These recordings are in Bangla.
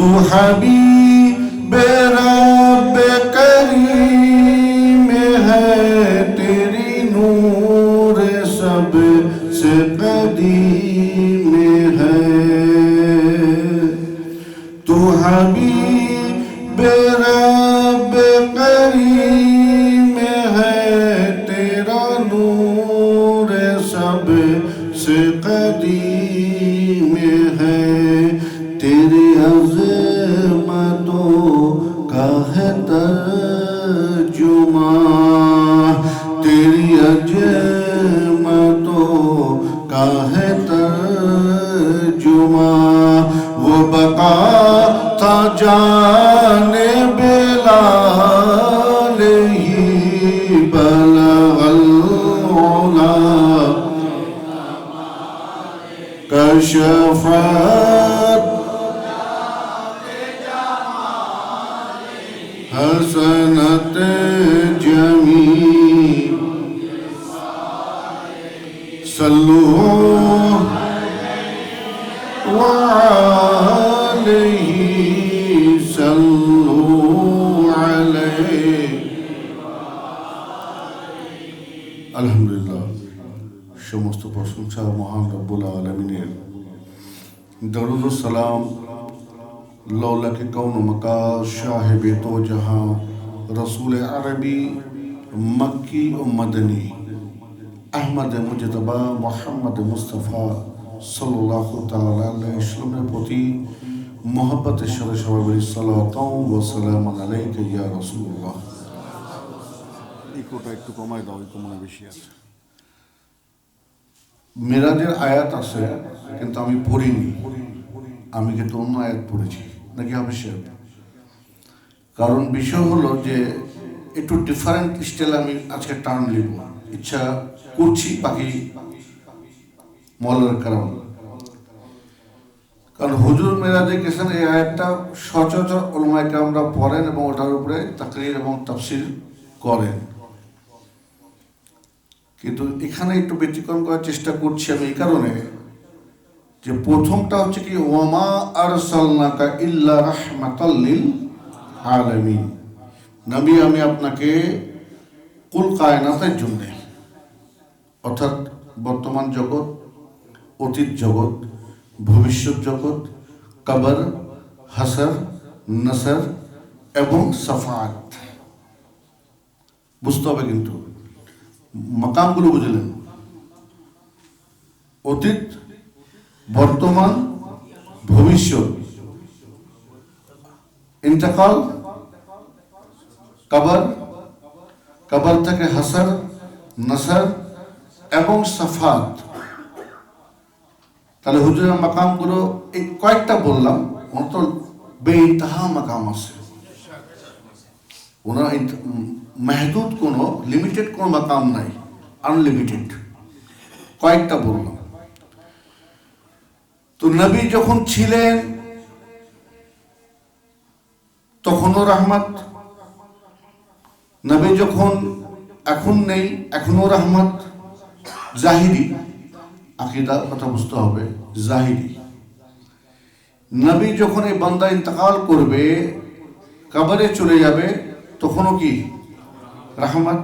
तू हबीब रब करीम है, तेरी नूर सब से कदीम है। तू हबीब रब करीम है, तेरा नूर सब से कदीम है। तेरी अज़मतों का है तर्जुमा, तेरी अज़मतों का है तर्जुमा। वो बका था जाने बिलाल ही बलगल उला कशफत हसनत जमी। सल्लू अलैहि सल्लू अलैहि। আলহামদুলিল্লাহ, সমস্ত প্রশংসা মহান রব্বুল আলামিনের। দরুদ ও সালাম लौला के कौन मका शाहिब तो जहाँ रसूल अरबी मक्की व मदनी अहमद मुजतबा मोहम्मद मुस्तफ़ा सल्लल्लाहु ताला अलैहि वसल्लमेর প্রতি मोहब्बतेর সাথে সবাই বলি সালাতু ওয়া সালামু আলাইকা ইয়া রাসূলুল্লাহ। ইকোটা একটু কমায় দাও, ইকো মনে বেশি আছে। মেরাজের আয়াত আছে কিন্তু আমি পড়িনি, আমি কিন্তু অন্য আয়াত পড়েছি নাকি অবশ্যই। কারণ বিষয় হলো যে একটু ডিফারেন্ট স্টাইল আমি আজকে টার্ন লিব ইচ্ছা করছি, বাকি মৌলার কারণ হুজুর মেরাজে গেছেন এই আয়াতটা সচরাচর উলামায়ে কেরামরা পড়েন এবং ওটার উপরে তাকরীর এবং তাফসীর করেন, কিন্তু এখানে একটু ব্যতিক্রম করার চেষ্টা করছি আমি এই কারণে যে প্রথমটা হচ্ছে কি ওয়ামা আরসালনাকা ইল্লা রাহমাতাল লিল আলামিন। নবী আমি আপনাকে কুল কায়নাতের জন্য, অর্থাৎ বর্তমান জগৎ, অতীত জগৎ, ভবিষ্যৎ জগৎ, কবর, হাসর, নসর এবং সাফাত, বুঝতে হবে কিন্তু মাকামগুলো বুঝলেন। অতীত, বর্তমান, ভবিষ্যৎ, ইন্তেকাল, কবর, কবর থেকে হাসর, নসর এবং সাফাত। তাহলে হুজুরের মাকামগুলো এই কয়েকটা বললাম, ওনার তো বেইন্তাহা মাকাম আছে, ওনার মাহদুদ কোনো লিমিটেড কোনো মাকাম নাই, আনলিমিটেড। কয়েকটা বললাম। তো নবী যখন ছিলেন তখনও রহমত, নবী যখন এখন নেই এখনো রহমত। জাহিরি আকীদার কথা বুঝতে হবে, জাহিরি। নবী যখন এই বান্দা ইন্তেকাল করবে, কবরে চলে যাবে, তখনও কি রহমত।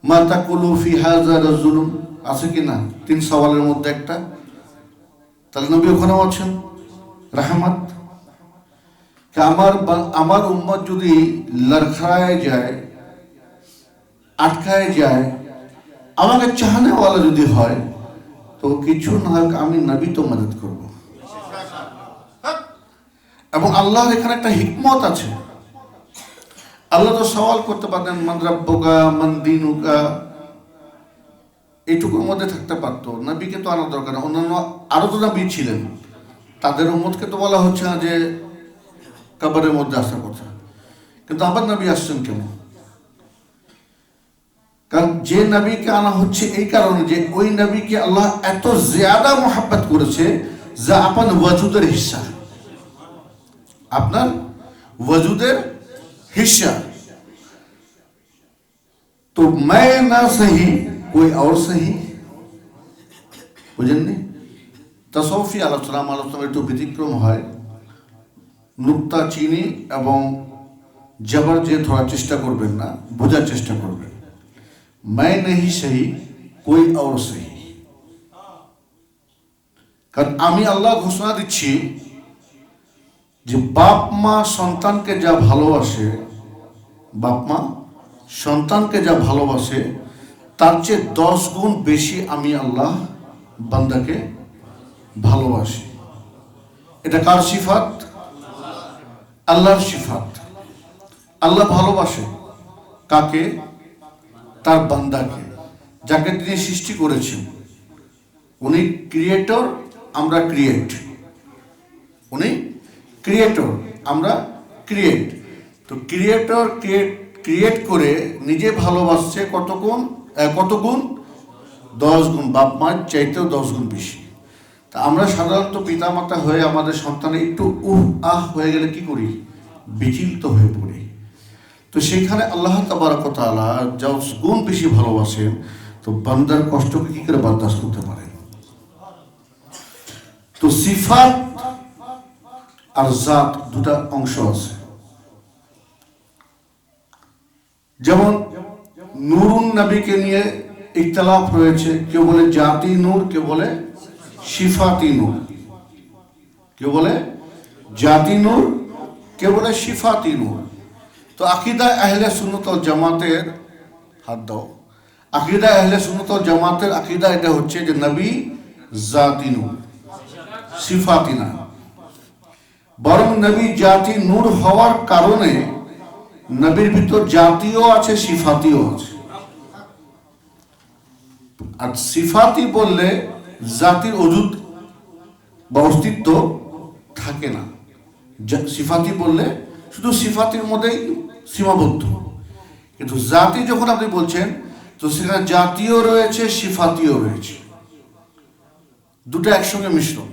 মা তাকুলু ফি হাযা রাজুলুন আছে কি না, 3 সওয়ালের মধ্যে একটা। তাহলে নবী ওখানেও আছেন, রহমত। আমার উম্মত যদি লড়খড়ায় যায়, আটকায় যায়, আমাকে চাহনেওয়ালা যদি হয়, তো কিছু না হোক আমি নবী তো মদদ করব। এবং আল্লাহর এখানে একটা হিকমত আছে। আল্লাহ তো সওয়াল করতে পারতেন মান রাব্বুকা মান দীনুকা, এইটুকুর মধ্যে থাকতে পারতো। নবীকে তো আনার দরকার, অন্যান্য আরো তো নবী ছিলেন, তাদের উম্মতকে তো বলা হচ্ছে না যে কবরের মধ্যে আসার কথা, কিন্তু আবার নবী আসছেন কেন? কারণ যে নবীকে আনা হচ্ছে এই কারণে যে ওই নবীকে আল্লাহ এত জিয়াদা মোহাব্বত করেছে যা আপনার ওয়াজুদের হিস্সা, আপনার ওয়াজুদের हिस्सा। तो मैं ना सही कोई और सही, বুঝেননি? তাসাউফি আলোচনা একটু ব্যতিক্রম হয়। নুক্তা চিনি এবং জবর যে ধরার চেষ্টা করবেন না, বোঝার চেষ্টা করবেন। मैं नहीं सही कोई और सही। কারণ আমি আল্লাহ ঘোষণা দিচ্ছি যে বাপ মা সন্তানকে যা ভালোবাসে, বাপ মা সন্তানকে যা ভালোবাসে তার চেয়ে 10 গুণ বেশি আমি আল্লাহ বান্দাকে ভালোবাসি। এটা কার সিফাত? আল্লাহর সিফাত। আল্লাহ ভালোবাসে কাকে? তার বান্দাকে, যাকে তিনি সৃষ্টি করেছেন। উনি ক্রিয়েটর, আমরা ক্রিয়েট। উনি ক্রিয়েটর, আমরা ক্রিয়েট। তো ক্রিয়েটর ক্রিয়েট করে নিজে ভালোবাসছে কত গুণ? 10 গুণ। বাপ মার চাইতেও 10 গুণ বেশি। তা আমরা সাধারণত পিতামাতা হয়ে আমাদের সন্তানে একটু হয়ে গেলে কি করি? বিচলিত হয়ে পড়ি। তো সেখানে আল্লাহ তাবারক ওয়া তাআলা 10 গুণ বেশি ভালোবাসেন। তো বান্দার কষ্টকে কি করে বরদাস্ত করতে পারেন? তো সিফাত আর জাত দুটা অংশ আছে। যেমন নূরুন নবীকে নিয়ে ইখতিলাফ রয়েছে। কেউ বলে জাতি নূর, কেউ বলে সিফাতি নূর। কেউ বলে জাতি নূর, কেউ বলে সিফাতি নূর। তো আকীদা আহলে সুন্নাত ওয়াল জামাতের, হাত দাও, আকীদা আহলে সুন্নাত ওয়াল জামাতের আকীদা এটা হচ্ছে যে নবী জাতি নূর, সিফাতি না। বরং নবী জাতি নূর হওয়ার কারণে নবীর ভিতর জাতীয় আছে, সিফাতিও আছে। আর সিফাতি বললে জাতির অজুদ বা অস্তিত্ব থাকে না। সিফাতি বললে শুধু সিফাতির মধ্যেই সীমাবদ্ধ। কিন্তু জাতি যখন আপনি বলছেন, তো সেখানে জাতীয় রয়েছে, সিফাতিও রয়েছে, দুটো একসঙ্গে মিশ্রণ।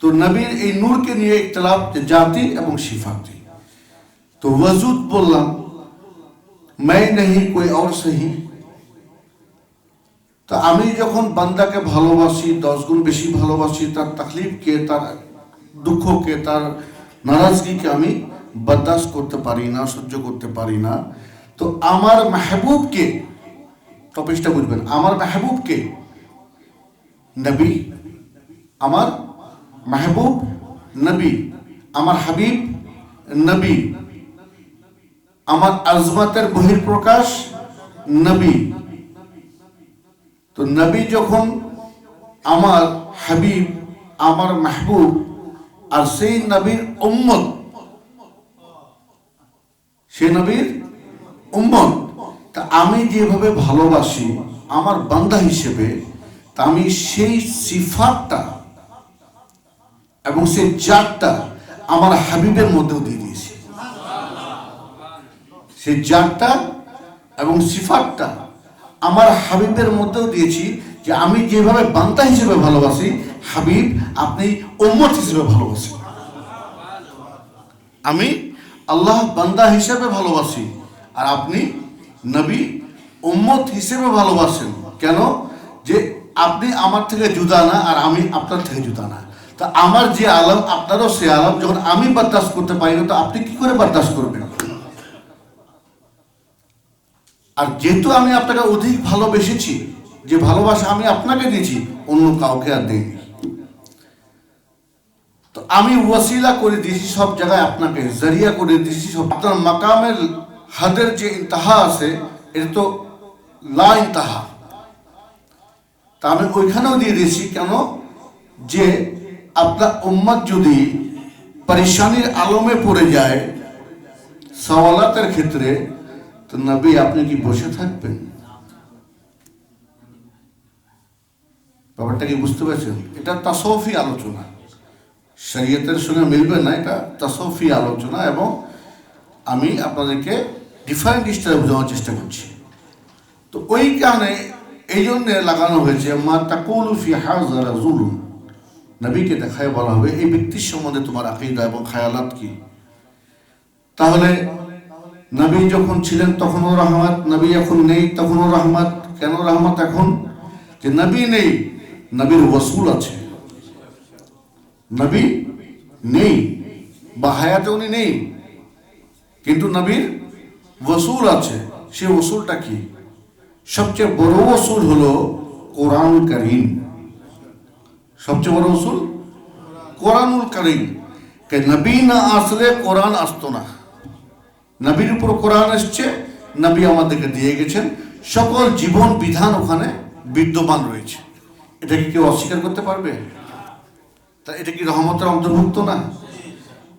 তো নবীর এই নূরকে নিয়ে ইখতিলাফ, জাতি এবং সিফাতি। তো ওয়াজুদ বললাম, मैं नहीं कोई और सही। তো আমি যখন বান্দাকে ভালোবাসি, 10 গুণ বেশি ভালোবাসি, তার তাকলিফকে, তার দুঃখকে, তার নারাজগিকে আমি বরদাস্ত করতে পারি না, সহ্য করতে পারি না। তো আমার মাহবুবকে, টপিকটা বুঝবেন, আমার মাহবুবকে নবী, আমার মাহবুব নবী, আমার হাবিব নবী, আমার আজমতের বহিঃপ্রকাশ নবী। তো নবী যখন আমার হাবিব, আমার মাহবুব, আর সেই নবীর উম্মত, সেই নবীর উম্মত, তা আমি যেভাবে ভালোবাসি আমার বান্দা হিসেবে, তা আমি সেই সিফাতটা এবং সেই জাতটা আমার হাবিবের মধ্যেও দিয়ে দিয়েছি। সেই জাতটা এবং সিফাতটা আমার হাবিবের মধ্যেও দিয়েছি, যে আমি যেভাবে বান্দা হিসেবে ভালোবাসি, হাবিব আপনি উম্মত হিসেবে ভালোবাসি। আমি আল্লাহ বান্দা হিসেবে ভালোবাসি, আর আপনি নবী উম্মত হিসেবে ভালোবাসেন। কেন? যে আপনি আমার থেকে জুদা না, আর আমি আপনার থেকে জুদা না। তা আমার যে আলম, আপনারও সে আলম। যখন আমি বরদাস্ত করতে পারি না, তো আপনি কি করে বরদাস্ত করবেন? আর যেহেতু আমি আপনাকে অধিক ভালোবেসেছি, যে ভালোবাসা আমি আপনাকে দিয়েছি, অন্য কাউকে আর দেইনি। তো আমি ওয়াসিলা করে দিয়েছি সব জায়গায়, আপনাকে জরিয়া করে দিয়েছি সব। আপনার মাকামের হাদের যে ইন্তাহা আছে, এটা তো লা ইন্তাহা। তা আমি ওইখানেও দিয়ে দিয়েছি। কেন? যে আপনার উম্মত যদি পরেশানির আলমে পড়ে যায় সওয়ালাতের ক্ষেত্রে, তো নবী আপনি কি বসে থাকবেন? ব্যাপারটা কি বুঝতে পারছেন? এটা তাসাউফি আলোচনা, শরীয়তের সঙ্গে মিলবে না। এটা তাসাউফি আলোচনা, এবং আমি আপনাদেরকে ডিফারেন্ট স্টাইলে বোঝানোর চেষ্টা করছি। তো ওই কারণে এই জন্যে লাগানো হয়েছে মা তাকুলু ফি হাযা রাজুলুন। নবীকে দেখায় বলা হবে এই ব্যক্তির সম্বন্ধে তোমার আকীদা এবং খায়ালাত কি। তাহলে নবী যখন ছিলেন তখনও রহমত, নবী এখন নেই তখনও রহমত। কেন রহমত এখন? যে নবী নেই, নবীর রাসূল আছে। নবী নেই বা হায়াতে উনি নেই, কিন্তু নবীর ওসুল আছে। সে ওসুলটা কি? সবচেয়ে বড় ওসুল হলো কোরআনুল কারীম। সবচেয়ে বড় ওসুল কোরআনুল কারীম। কে নবী না আসলে কোরআন আসতো না। নবীর উপর কোরআন এসছে, নবী আমাদেরকে দিয়ে গেছেন, সকল জীবন বিধান ওখানে বিদ্যমান রয়েছে। এটাকে কেউ অস্বীকার করতে পারবে? তা এটা কি রহমতের অন্তর্ভুক্ত না?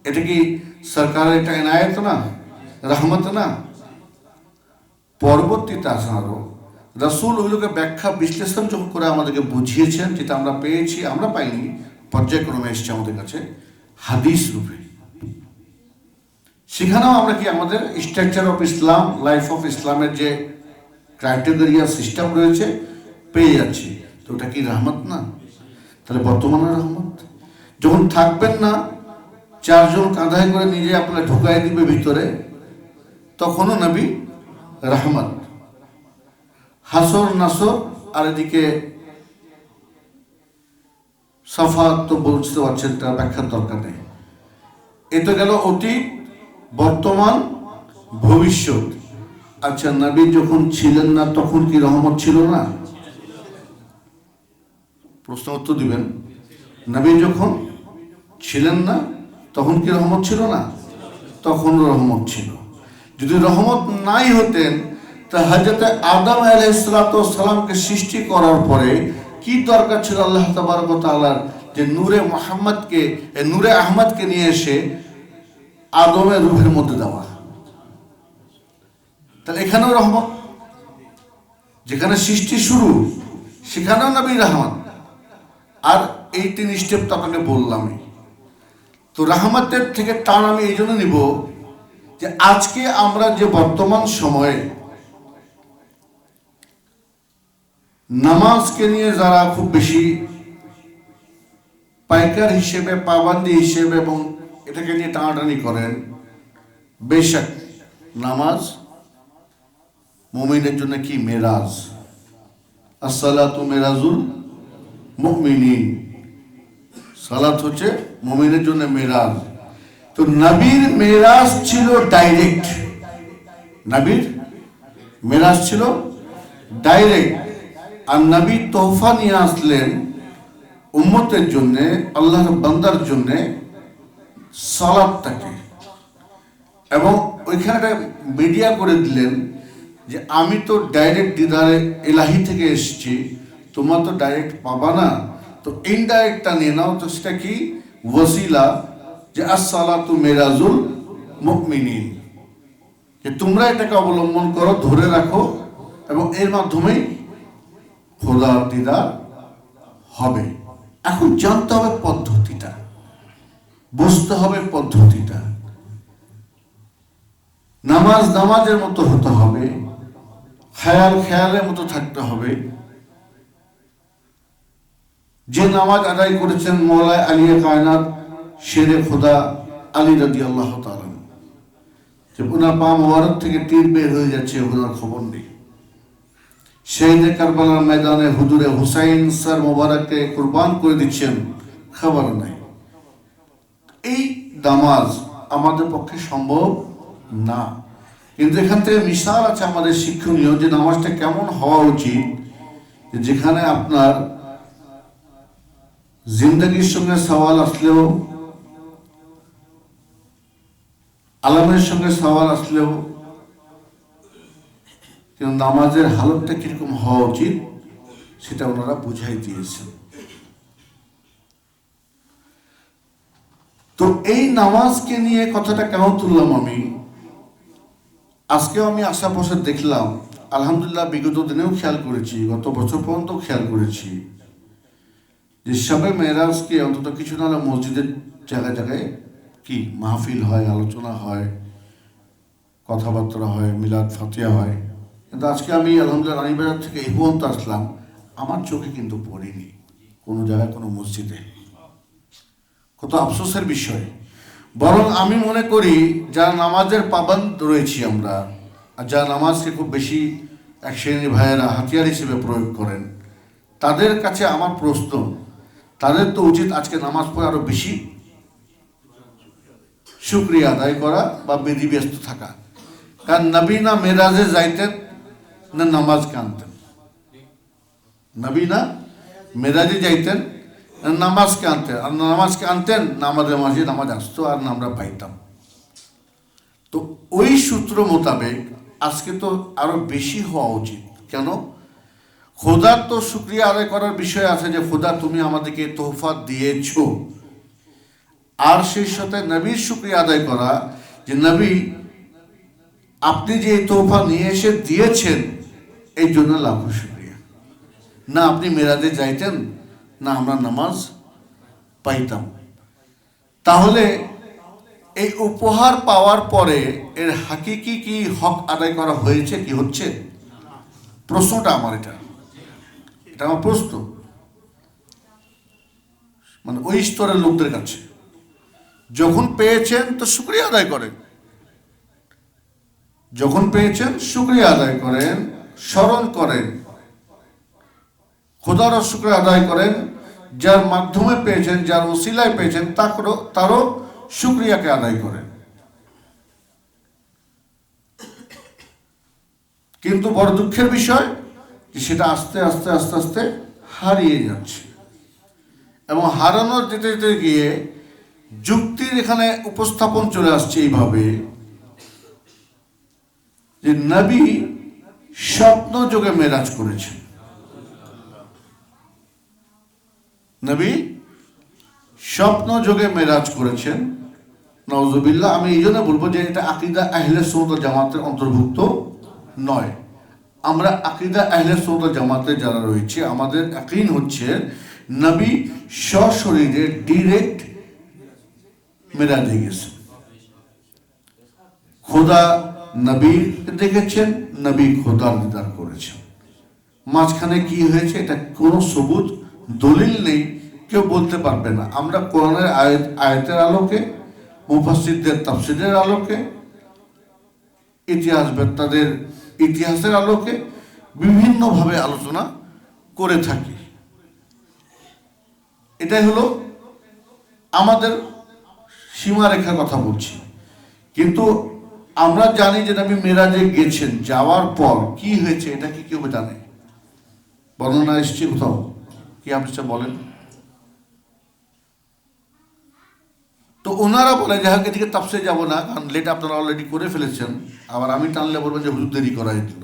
এটা কি সরকারের একটা এনায়েত না, রহমত না? পরবর্তীতে আসা আরো রাসূল ওইগুলোকে ব্যাখ্যা বিশ্লেষণ যখন করে আমাদেরকে বুঝিয়েছেন, যেটা আমরা পেয়েছি, আমরা পাইনি, পর্যায়ক্রমে এসছে আমাদের কাছে হাদিস রূপে। সেখানেও আমরা কি আমাদের structure of Islam, life of ইসলামের যে ক্রাইটেরিয়া সিস্টেম রয়েছে পেয়ে যাচ্ছি। তো ওটা কি রহমত না? তাহলে বর্তমানে রহমত। যখন থাকবেন না, চারজন কাঁধায় করে নিজে আপনার ঢুকাই দিবে ভিতরে, তখনও নবী রহমত। হাসর নাসর আর এদিকে সাফাত তো বুঝতে পারছেন, তার ব্যাখ্যার দরকার নেই। এ তো গেল অতীত, বর্তমান, ভবিষ্যৎ। আচ্ছা, নবী যখন ছিলেন না তখন কি রহমত ছিল না? প্রশ্ন উত্তর দিবেন। নবী যখন ছিলেন না তখন কি রহমত ছিল না? তখন রহমত ছিল। যদি রহমত নাই হতেন, তা হযরত আদম আলাইহিস সালামকে সৃষ্টি করার পরে কি দরকার ছিল আল্লাহ তাবারক ওয়া তাআলার যে নূরে মুহাম্মদকে, নূরে আহমদকে নিয়ে এসে আদমের রূহের মধ্যে দেওয়া? তাহলে এখানেও রহমত। যেখানে সৃষ্টি শুরু সেখানেও নবী রহমত। আর এই 3 স্টেপ তো আপনাকে বললামই। তো রহমতের থেকে টান আমি এই জন্য নিব যে আজকে আমরা যে বর্তমান সময়ে নামাজকে নিয়ে যারা খুব বেশি পাইকার হিসেবে, পাবন্দি হিসেবে এবং এটাকে নিয়ে টানাটানি করেন, বেশক নামাজ মুমিনের জন্য কি মেরাজ। আসসালাতু মেরাজুল মুমিনিন। সালাত হচ্ছে মুমিনের জন্য মেরাজ। তো নবীর মেরাজ ছিল ডাইরেক্ট। নবীর মেরাজ ছিল ডাইরেক্ট। আর নবী তোহফা নিয়ে আসলেন উম্মতের জন্য, আল্লাহর বান্দার জন্য সালাতটাকে, এবং ওইখানে মিডিয়া করে দিলেন যে আমি তো ডাইরেক্ট দিদারে ইলাহি থেকে এসেছি, তোমরা তো ডাইরেক্ট পাবা না, তো ইনডাইরেক্টটা নিয়ে নাও। তো সেটা কি? ওয়াসিলা, যে আসসালাতু মিরাজুল মুমিনিন, যে তোমরা এটাকে অবলম্বন করো, ধরে রাখো, এবং এর মাধ্যমেই খোদার দিদার হবে। এখন জানতে হবে পদ্ধতিটা, বুঝতে হবে পদ্ধতিটা। নামাজ নামাজের মতো হতে হবে, খেয়াল খেয়ালের মতো থাকতে হবে। যে নামাজ আদায় করেছেন মওলা আলিয়ে কায়নাত শেরে খোদা আলী রাদিয়াল্লাহু তাআলা, যে ওনার পা মোবারক থেকে তীর বের হয়ে যাচ্ছে, ওনার খবর নেই। শহীদে কারবালার ময়দানে হুজুরে হুসাইন স্যার মোবারককে কুরবান করে দিচ্ছেন, খবর নাই। এই নামাজ আমাদের পক্ষে সম্ভব না। কিন্তু এখান থেকে মিসাল আছে আমাদের শিক্ষণীয়, যে নামাজটা কেমন হওয়া উচিত, যেখানে আপনার জিন্দগির সঙ্গে সওয়াল আসলেও, আলমের সঙ্গে সওয়াল আসলেও, কিন্তু নামাজের হালতটা কিরকম হওয়া উচিত সেটা ওনারা বুঝাই দিয়েছেন। তো এই নামাজকে নিয়ে কথাটা কেন তুললাম আমি? আজকেও আমি আশা বসে দেখলাম, আলহামদুলিল্লাহ বিগত দিনেও খেয়াল করেছি, গত বছর পর্যন্ত খেয়াল করেছি, যে শবে মেরাজকে অন্তত কিছু না হলে মসজিদের জায়গায় জায়গায় কি মাহফিল হয়, আলোচনা হয়, কথাবার্তা হয়, মিলাদ ফাতিহা হয়। কিন্তু আজকে আমি আলহামদুলিল্লাহ রানীবাজার থেকে এই পর্যন্ত আসলাম, আমার চোখে কিন্তু পড়িনি কোনো জায়গায়, কোনো মসজিদে। কত আফসোসের বিষয়। বরং আমি মনে করি যারা নামাজের পাবন্দ রয়েছি আমরা, আর যারা নামাজকে খুব বেশি এক শ্রেণীর ভাইয়েরা হাতিয়ার হিসেবে প্রয়োগ করেন, তাদের কাছে আমার প্রশ্ন, তাদের তো উচিত আজকে নামাজ পড়ে আরো বেশি শুকরিয়া আদায় করা বা বিধিব্যস্ত থাকা। কারণ নবী না মেরাজে যাইতেন না নামাজকে আনতেন, নবী না মেরাজে যাইতেন না নামাজকে আনতেন, আর নামাজকে আনতেন না আমাদের মাঝে নামাজ আসতো আর না আমরা পাইতাম। তো ওই সূত্র মোতাবেক আজকে তো আরো বেশি হওয়া উচিত। কেন? খোদার তো শুকরিয়া আদায় করার বিষয় আছে যে খোদা তুমি আমাদেরকে তোহফা দিয়েছ, আর সেই সাথে নবীর শুকরিয়া আদায় করা যে নবী আপনি যে তোহফা নিয়ে এসে দিয়েছেন এই জন্য লাখো শুকরিয়া। না আপনি মেরাজে যাইতেন না আমরা নামাজ পাইতাম। তাহলে এই উপহার পাওয়ার পরে এর হাকিকি কি হক আদায় করা হয়েছে কি হচ্ছে? প্রশ্নটা আমার, এটা আমার প্রশ্ন, মানে ওই স্তরের লোকদের কাছে। যখন পেয়েছেন তো শুকরিয়া আদায় করেন, যখন পেয়েছেন শুকরিয়া আদায় করেন, স্মরণ করেন, খোদার শুকরিয়া আদায় করেন। যার মাধ্যমে পেয়েছেন, যার ওসিলায় পেয়েছেন তারও শুকরিয়াকে আদায় করেন। কিন্তু বড় দুঃখের বিষয় যে সেটা আস্তে আস্তে আস্তে আস্তে হারিয়ে যাচ্ছে, এবং হারানোর যেতে যেতে গিয়ে যুক্তির এখানে উপস্থাপন চলে আসছে এইভাবে যে নবী স্বপ্ন যোগে মেরাজ করেছেন। নবী স্বপ্ন যোগে মেরাজ করেছেন, নাউজুবিল্লাহ। আমি এই জন্য বলবো যে এটা আকীদা আহলে সুন্নাত ওয়াল জামাতের অন্তর্ভুক্ত নয়। আমরা আকীদা আহলে সুন্নাত ওয়াল জামাতে যারা রয়েছে আমাদের ইয়াকিন হচ্ছে নবী সশরীরে ডিরেক্ট মেরাজে গেছেন, খোদা নবী দেখেছেন, নবী খোদার দিদার করেছেন। মাঝখানে কি হয়েছে এটা কোনো সবুত দলিল নেই, কেউ বলতে পারবে না। আমরা কোরআনের আয়াতের আলোকে, মুফাসসিরদের তাফসীরের আলোকে, ইতিহাসবেত্তাদের ইতিহাসের আলোকে বিভিন্নভাবে আলোচনা করে থাকি। এটাই হলো আমাদের সীমারেখার কথা বলছি। কিন্তু আমরা জানি যে নবী মেরাজে গেছেন, যাওয়ার পর কি হয়েছে এটা কি কেউ জানে? বর্ণনা এসছে কোথাও? কি আপনি বলেন? তো ওনারা বলে যে হ্যাঁ এদিকে তাফসীরে যাব না, কারণ লেট আপনারা অলরেডি করে ফেলেছেন। আবার আমি টানলে বলবেন যে হুজুর দেরি করাই দিল।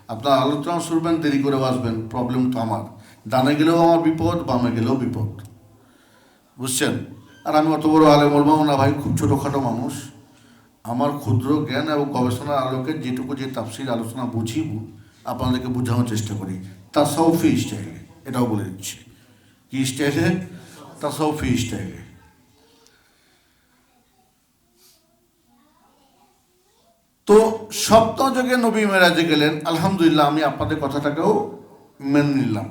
আপনারা আলোচনা শুনবেন, দেরি করে আসবেন, প্রবলেম তো আমার। ডানে গেলেও আমার বিপদ, বামে গেলেও বিপদ, বুঝছেন? আর আমি অত বড় আলেম বলবো না ভাই, খুব ছোটোখাটো মানুষ। আমার ক্ষুদ্র জ্ঞান এবং গবেষণার আলোকে যেটুকু যে তাফসীর আলোচনা বুঝিব আপনাদেরকে বোঝানোর চেষ্টা করি তাসাউফি স্টাইলে। এটাও বলে দিচ্ছি কি স্টাইলে? তাসাউফি স্টাইলে। তো সপ্তযোগে নবী মেরাজে গেলেন, আলহামদুলিল্লাহ, আমি আপনাদের কথাটাকেও মেনে নিলাম।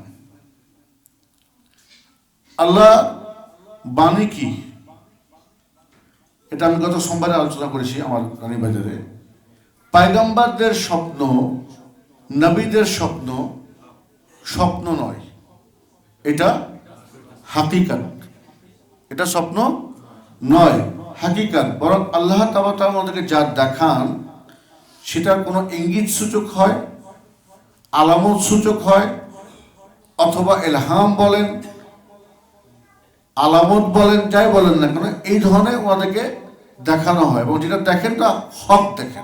আল্লাহ বাণী কি এটা আমি গত সোমবারে আলোচনা করেছি আমার রানীবাজারে। পয়গম্বরদের স্বপ্ন, নবীদের স্বপ্ন স্বপ্ন নয়, এটা হাকিকাত। এটা স্বপ্ন নয়, হাকিকাত। বরং আল্লাহ তাআলা আমাদেরকে যা দেখান সেটা কোনো ইঙ্গিত সূচক হয়, আলামত সূচক হয়, অথবা ইলহাম বলেন, আলামত বলেন, যাই বলেন না কেন, এই ধরনের ওনাদেরকে দেখানো হয়। এবং যেটা দেখেন তা হক দেখেন।